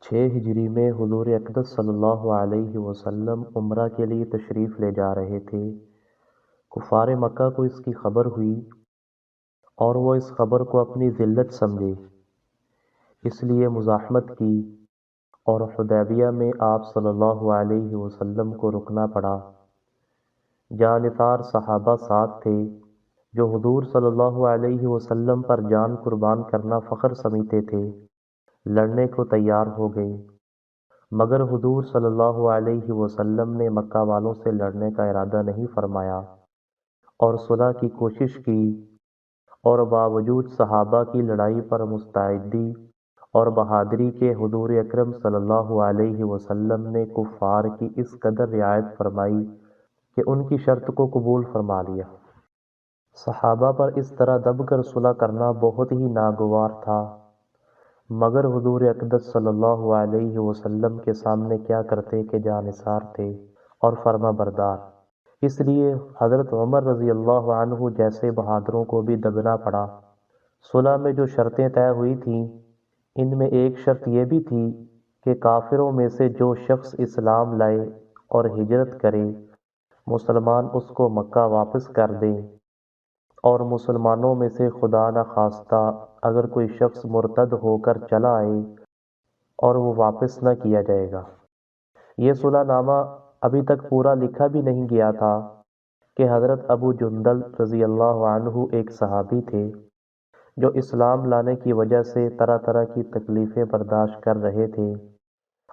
6 ہجری میں حضور اقدس صلی اللہ علیہ وسلم عمرہ کے لیے تشریف لے جا رہے تھے۔ کفار مکہ کو اس کی خبر ہوئی اور وہ اس خبر کو اپنی ذلت سمجھے، اس لیے مزاحمت کی اور حدیبیہ میں آپ صلی اللہ علیہ وسلم کو رکنا پڑا۔ جانثار صحابہ ساتھ تھے جو حضور صلی اللہ علیہ وسلم پر جان قربان کرنا فخر سمجھتے تھے، لڑنے کو تیار ہو گئے، مگر حضور صلی اللہ علیہ وسلم نے مکہ والوں سے لڑنے کا ارادہ نہیں فرمایا اور صلح کی کوشش کی، اور باوجود صحابہ کی لڑائی پر مستعدی اور بہادری کے حضور اکرم صلی اللہ علیہ وسلم نے کفار کی اس قدر رعایت فرمائی کہ ان کی شرط کو قبول فرما لیا۔ صحابہ پر اس طرح دب کر صلح کرنا بہت ہی ناگوار تھا، مگر حضور اقدس صلی اللہ علیہ وسلم کے سامنے کیا کرتے کہ جانثار تھے اور فرما بردار، اس لیے حضرت عمر رضی اللہ عنہ جیسے بہادروں کو بھی دبنا پڑا۔ صلح میں جو شرطیں طے ہوئی تھیں، ان میں ایک شرط یہ بھی تھی کہ کافروں میں سے جو شخص اسلام لائے اور ہجرت کرے، مسلمان اس کو مکہ واپس کر دیں، اور مسلمانوں میں سے خدا نخواستہ اگر کوئی شخص مرتد ہو کر چلا آئے اور وہ واپس نہ کیا جائے گا۔ یہ صلح نامہ ابھی تک پورا لکھا بھی نہیں گیا تھا کہ حضرت ابو جندل رضی اللہ عنہ ایک صحابی تھے جو اسلام لانے کی وجہ سے طرح طرح کی تکلیفیں برداشت کر رہے تھے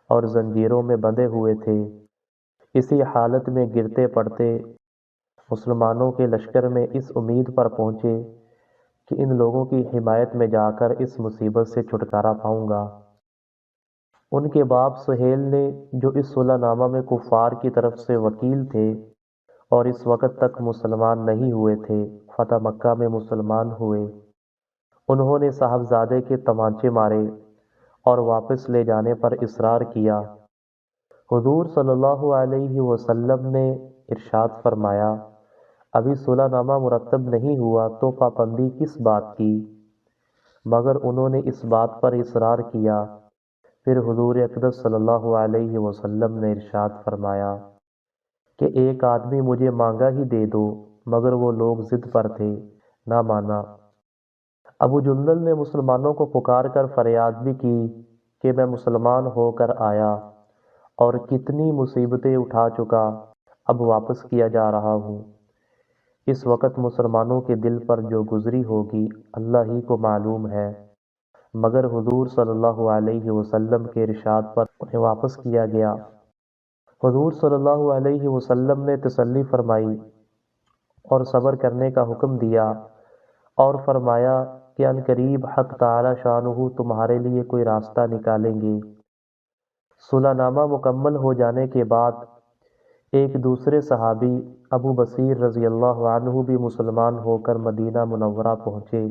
اور زنجیروں میں بندھے ہوئے تھے۔ اسی حالت میں گرتے پڑتے مسلمانوں کے لشکر میں اس امید پر پہنچے کہ ان لوگوں کی حمایت میں جا کر اس مصیبت سے چھٹکارا پاؤں گا۔ ان کے باپ سہیل نے، جو اس صلح نامہ میں کفار کی طرف سے وکیل تھے اور اس وقت تک مسلمان نہیں ہوئے تھے، فتح مکہ میں مسلمان ہوئے۔ انہوں نے صاحبزادے کے تمانچے مارے اور واپس لے جانے پر اصرار کیا۔ حضور صلی اللہ علیہ وسلم نے ارشاد فرمایا، ابھی صلح نامہ مرتب نہیں ہوا تو پابندی کس بات کی؟ مگر انہوں نے اس بات پر اصرار کیا۔ پھر حضور اقدس صلی اللہ علیہ وسلم نے ارشاد فرمایا کہ ایک آدمی مجھے مانگا ہی دے دو، مگر وہ لوگ ضد پر تھے، نہ مانا۔ ابو جندل نے مسلمانوں کو پکار کر فریاد بھی کی کہ میں مسلمان ہو کر آیا اور کتنی مصیبتیں اٹھا چکا، اب واپس کیا جا رہا ہوں۔ اس وقت مسلمانوں کے دل پر جو گزری ہوگی اللہ ہی کو معلوم ہے، مگر حضور صلی اللہ علیہ وسلم کے ارشاد پر انہیں واپس کیا گیا۔ حضور صلی اللہ علیہ وسلم نے تسلی فرمائی اور صبر کرنے کا حکم دیا اور فرمایا کہ ان قریب حق تعالی شانہ تمہارے لیے کوئی راستہ نکالیں گے۔ صلح نامہ مکمل ہو جانے کے بعد ایک دوسرے صحابی ابو بصیر رضی اللہ عنہ بھی مسلمان ہو کر مدینہ منورہ پہنچے۔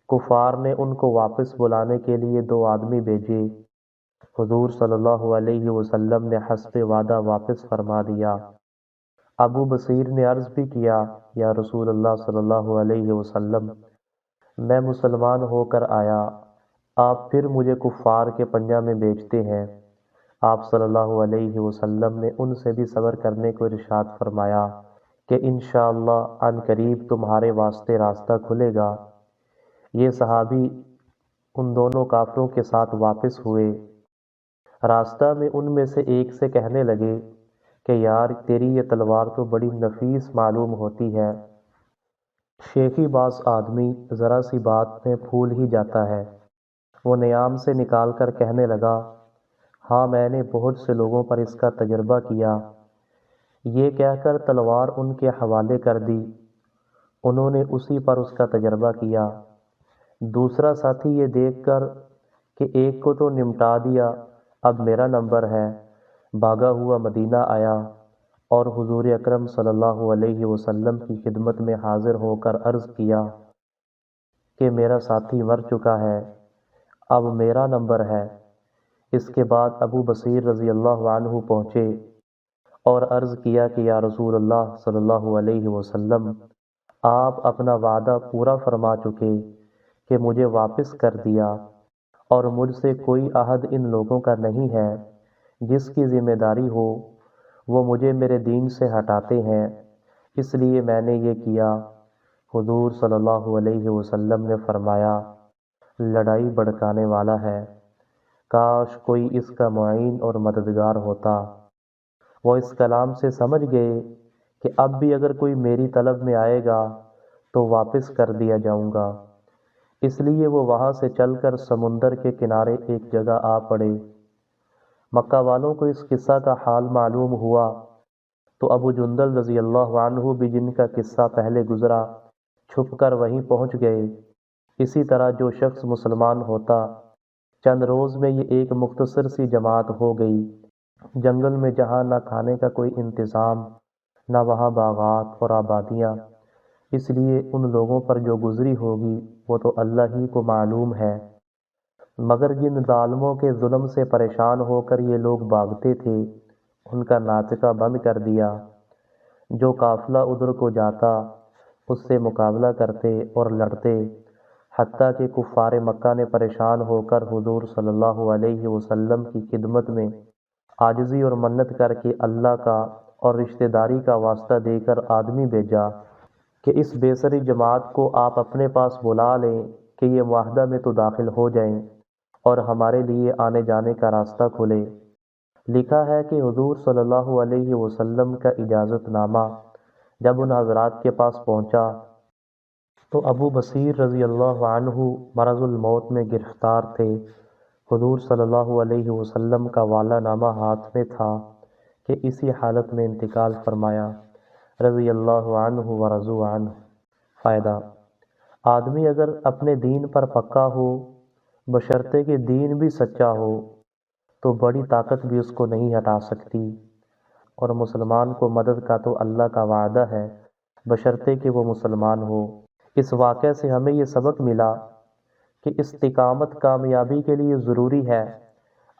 کفار نے ان کو واپس بلانے کے لیے 2 آدمی بھیجے۔ حضور صلی اللہ علیہ وسلم نے حسب وعدہ واپس فرما دیا۔ ابو بصیر نے عرض بھی کیا، یا رسول اللہ صلی اللہ علیہ وسلم، میں مسلمان ہو کر آیا، آپ پھر مجھے کفار کے پنجہ میں بیچتے ہیں۔ آپ صلی اللہ علیہ وسلم نے ان سے بھی صبر کرنے کو ارشاد فرمایا کہ انشاءاللہ عن قریب تمہارے واسطے راستہ کھلے گا۔ یہ صحابی ان دونوں کافروں کے ساتھ واپس ہوئے۔ راستہ میں ان میں سے ایک سے کہنے لگے کہ یار تیری یہ تلوار تو بڑی نفیس معلوم ہوتی ہے۔ شیخی باز آدمی ذرا سی بات میں پھول ہی جاتا ہے۔ وہ نیام سے نکال کر کہنے لگا، ہاں میں نے بہت سے لوگوں پر اس کا تجربہ کیا۔ یہ کہہ کر تلوار ان کے حوالے کر دی۔ انہوں نے اسی پر اس کا تجربہ کیا۔ دوسرا ساتھی یہ دیکھ کر کہ ایک کو تو نمٹا دیا، اب میرا نمبر ہے، بھاگا ہوا مدینہ آیا اور حضور اکرم صلی اللہ علیہ وسلم کی خدمت میں حاضر ہو کر عرض کیا کہ میرا ساتھی مر چکا ہے، اب میرا نمبر ہے۔ اس کے بعد ابو بصیر رضی اللہ عنہ پہنچے اور عرض کیا کہ یا رسول اللہ صلی اللہ علیہ وسلم، آپ اپنا وعدہ پورا فرما چکے کہ مجھے واپس کر دیا اور مجھ سے کوئی عہد ان لوگوں کا نہیں ہے، جس کی ذمہ داری ہو وہ مجھے میرے دین سے ہٹاتے ہیں، اس لیے میں نے یہ کیا۔ حضور صلی اللہ علیہ وسلم نے فرمایا، لڑائی بھڑکانے والا ہے، کاش کوئی اس کا معین اور مددگار ہوتا۔ وہ اس کلام سے سمجھ گئے کہ اب بھی اگر کوئی میری طلب میں آئے گا تو واپس کر دیا جاؤں گا، اس لیے وہ وہاں سے چل کر سمندر کے کنارے ایک جگہ آ پڑے۔ مکہ والوں کو اس قصہ کا حال معلوم ہوا تو ابو جندل رضی اللہ عنہ بھی، جن کا قصہ پہلے گزرا، چھپ کر وہیں پہنچ گئے۔ اسی طرح جو شخص مسلمان ہوتا، چند روز میں یہ ایک مختصر سی جماعت ہو گئی۔ جنگل میں جہاں نہ کھانے کا کوئی انتظام، نہ وہاں باغات اور آبادیاں، اس لیے ان لوگوں پر جو گزری ہوگی وہ تو اللہ ہی کو معلوم ہے۔ مگر جن ظالموں کے ظلم سے پریشان ہو کر یہ لوگ بھاگتے تھے، ان کا ناطقہ بند کر دیا۔ جو قافلہ ادھر کو جاتا اس سے مقابلہ کرتے اور لڑتے، حتیٰ کہ کفار مکہ نے پریشان ہو کر حضور صلی اللہ علیہ وسلم کی خدمت میں عاجزی اور منت کر کے اللہ کا اور رشتہ داری کا واسطہ دے کر آدمی بھیجا کہ اس بیسری جماعت کو آپ اپنے پاس بلا لیں کہ یہ معاہدہ میں تو داخل ہو جائیں اور ہمارے لیے آنے جانے کا راستہ کھلے۔ لکھا ہے کہ حضور صلی اللہ علیہ وسلم کا اجازت نامہ جب ان حضرات کے پاس پہنچا تو ابو بصیر رضی اللہ عنہ مرض الموت میں گرفتار تھے۔ حضور صلی اللہ علیہ وسلم کا والا نامہ ہاتھ میں تھا کہ اسی حالت میں انتقال فرمایا، رضی اللہ عنہ ورضوا عنہ۔ فائدہ: آدمی اگر اپنے دین پر پکا ہو، بشرطے کہ دین بھی سچا ہو، تو بڑی طاقت بھی اس کو نہیں ہٹا سکتی، اور مسلمان کو مدد کا تو اللہ کا وعدہ ہے، بشرطے کہ وہ مسلمان ہو۔ اس واقعے سے ہمیں یہ سبق ملا کہ استقامت کامیابی کے لیے ضروری ہے۔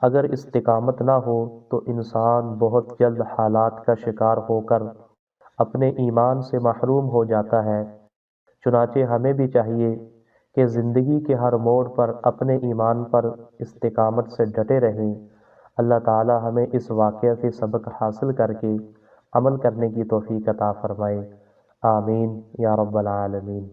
اگر استقامت نہ ہو تو انسان بہت جلد حالات کا شکار ہو کر اپنے ایمان سے محروم ہو جاتا ہے۔ چنانچہ ہمیں بھی چاہیے کہ زندگی کے ہر موڑ پر اپنے ایمان پر استقامت سے ڈٹے رہیں۔ اللہ تعالی ہمیں اس واقعہ سے سبق حاصل کر کے عمل کرنے کی توفیق عطا فرمائے۔ آمین یا رب العالمین۔